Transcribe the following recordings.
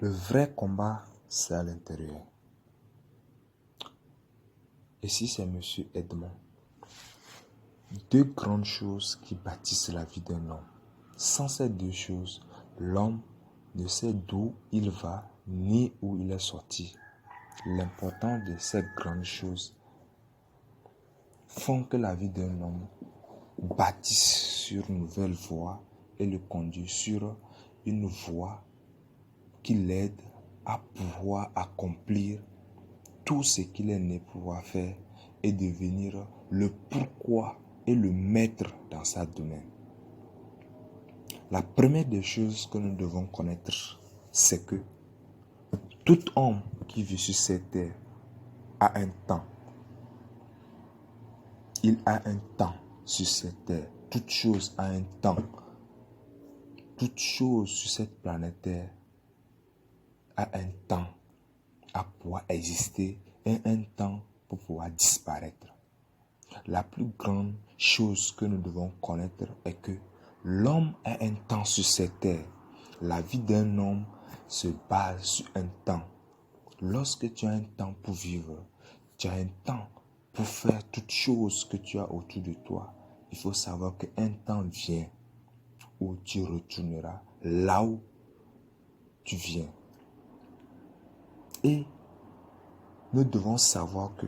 Le vrai combat, c'est à l'intérieur. Et si c'est Monsieur Edmond, deux grandes choses qui bâtissent la vie d'un homme. Sans ces deux choses, l'homme ne sait d'où il va ni où il est sorti. L'importance de ces grandes choses font que la vie d'un homme bâtisse sur une nouvelle voie et le conduit sur une voie qui l'aide à pouvoir accomplir tout ce qu'il est né pour pouvoir faire et devenir le pourquoi et le maître dans sa domaine. La première des choses que nous devons connaître, c'est que tout homme qui vit sur cette terre a un temps. Il a un temps sur cette terre. Toute chose a un temps. Toute chose sur cette planète Terre a un temps à pouvoir exister et un temps pour pouvoir disparaître. La plus grande chose que nous devons connaître est que l'homme a un temps sur cette terre. La vie d'un homme se base sur un temps. Lorsque tu as un temps pour vivre, tu as un temps pour faire toutes choses que tu as autour de toi. Il faut savoir qu'un temps vient où tu retourneras là où tu viens. Et nous devons savoir que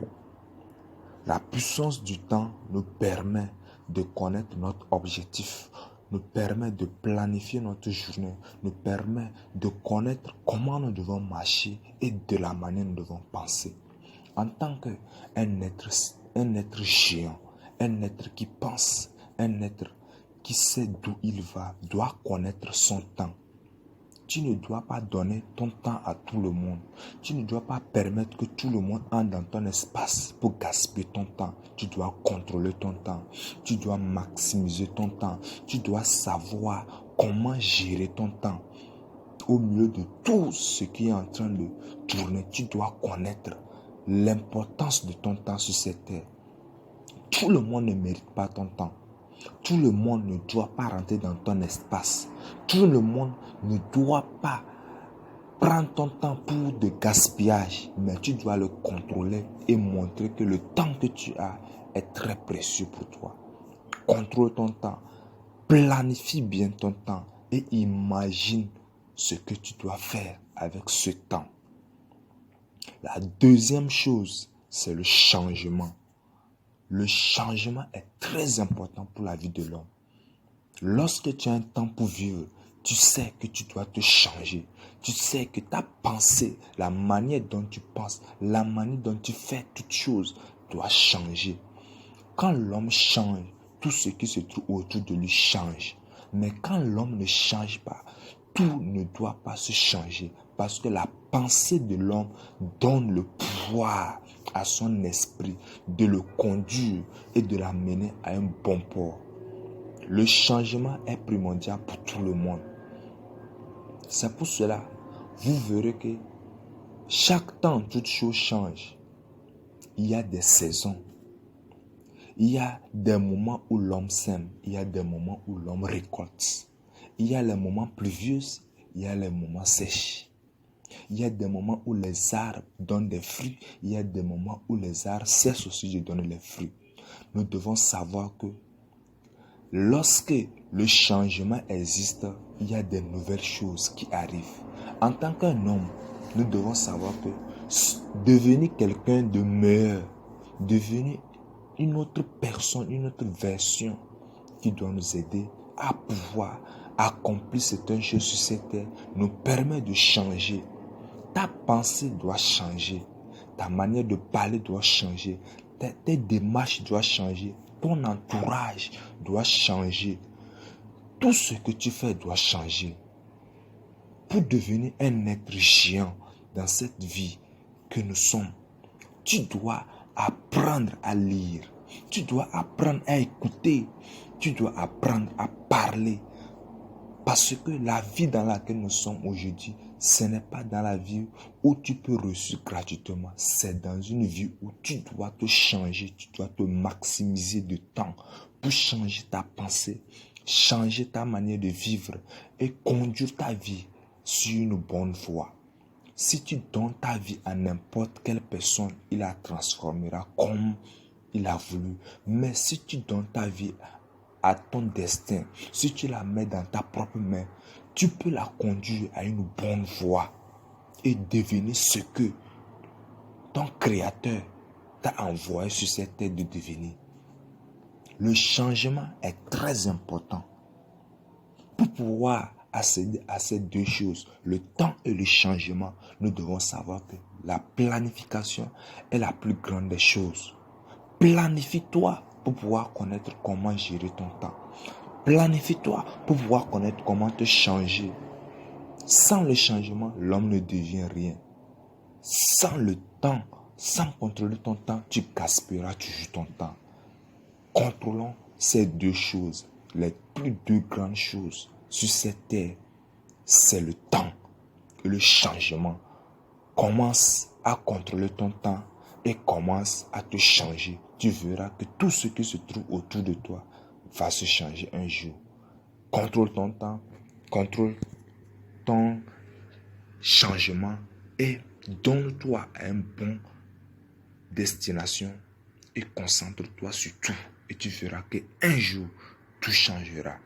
la puissance du temps nous permet de connaître notre objectif, nous permet de planifier notre journée, nous permet de connaître comment nous devons marcher et de la manière dont nous devons penser. En tant qu'un être géant, un être qui pense, un être qui sait d'où il va, doit connaître son temps. Tu ne dois pas donner ton temps à tout le monde. Tu ne dois pas permettre que tout le monde entre dans ton espace pour gaspiller ton temps. Tu dois contrôler ton temps. Tu dois maximiser ton temps. Tu dois savoir comment gérer ton temps. Au milieu de tout ce qui est en train de tourner, tu dois connaître l'importance de ton temps sur cette terre. Tout le monde ne mérite pas ton temps. Tout le monde ne doit pas rentrer dans ton espace. Tout le monde ne doit pas prendre ton temps pour de gaspillage. Mais tu dois le contrôler et montrer que le temps que tu as est très précieux pour toi. Contrôle ton temps. Planifie bien ton temps et imagine ce que tu dois faire avec ce temps. La deuxième chose, c'est le changement. Le changement est très important pour la vie de l'homme. Lorsque tu as un temps pour vivre, tu sais que tu dois te changer. Tu sais que ta pensée, la manière dont tu penses, la manière dont tu fais toutes choses doit changer. Quand l'homme change, tout ce qui se trouve autour de lui change. Mais quand l'homme ne change pas, tout ne doit pas se changer. Parce que la pensée de l'homme donne le pouvoir à son esprit de le conduire et de l'amener à un bon port. Le changement est primordial pour tout le monde. C'est pour cela, vous verrez que chaque temps, toute chose change. Il y a des saisons. Il y a des moments où l'homme sème. Il y a des moments où l'homme récolte. Il y a les moments pluvieux. Il y a les moments sèches. Il y a des moments où les arbres donnent des fruits. Il y a des moments où les arbres cessent aussi de donner les fruits. Nous devons savoir que lorsque le changement existe, il y a des nouvelles choses qui arrivent. En tant qu'un homme, nous devons savoir que devenir quelqu'un de meilleur, devenir une autre personne, une autre version qui doit nous aider à pouvoir accomplir certaines choses sur cette terre, nous permet de changer. Ta pensée doit changer. Ta manière de parler doit changer. Tes démarches doivent changer. Ton entourage doit changer. Tout ce que tu fais doit changer. Pour devenir un être géant dans cette vie que nous sommes, tu dois apprendre à lire. Tu dois apprendre à écouter. Tu dois apprendre à parler. Parce que la vie dans laquelle nous sommes aujourd'hui, ce n'est pas dans la vie où tu peux reçu gratuitement. C'est dans une vie où tu dois te changer, tu dois te maximiser de temps pour changer ta pensée, changer ta manière de vivre et conduire ta vie sur une bonne voie. Si tu donnes ta vie à n'importe quelle personne, il la transformera comme il a voulu. Mais si tu donnes ta vie à ton destin, si tu la mets dans ta propre main, tu peux la conduire à une bonne voie et devenir ce que ton créateur t'a envoyé sur cette terre de devenir. Le changement est très important. Pour pouvoir accéder à ces deux choses, le temps et le changement, nous devons savoir que la planification est la plus grande des choses. Planifie-toi pour pouvoir connaître comment gérer ton temps. Planifie-toi pour pouvoir connaître comment te changer. Sans le changement, l'homme ne devient rien. Sans le temps, sans contrôler ton temps, tu gaspilleras toujours ton temps. Contrôlons ces deux choses, les plus deux grandes choses sur cette terre, c'est le temps et le changement. Commence à contrôler ton temps et commence à te changer. Tu verras que tout ce qui se trouve autour de toi va se changer un jour. Contrôle ton temps, contrôle ton changement et donne-toi à une bonne destination et concentre-toi sur tout. Et tu verras qu'un jour, tout changera.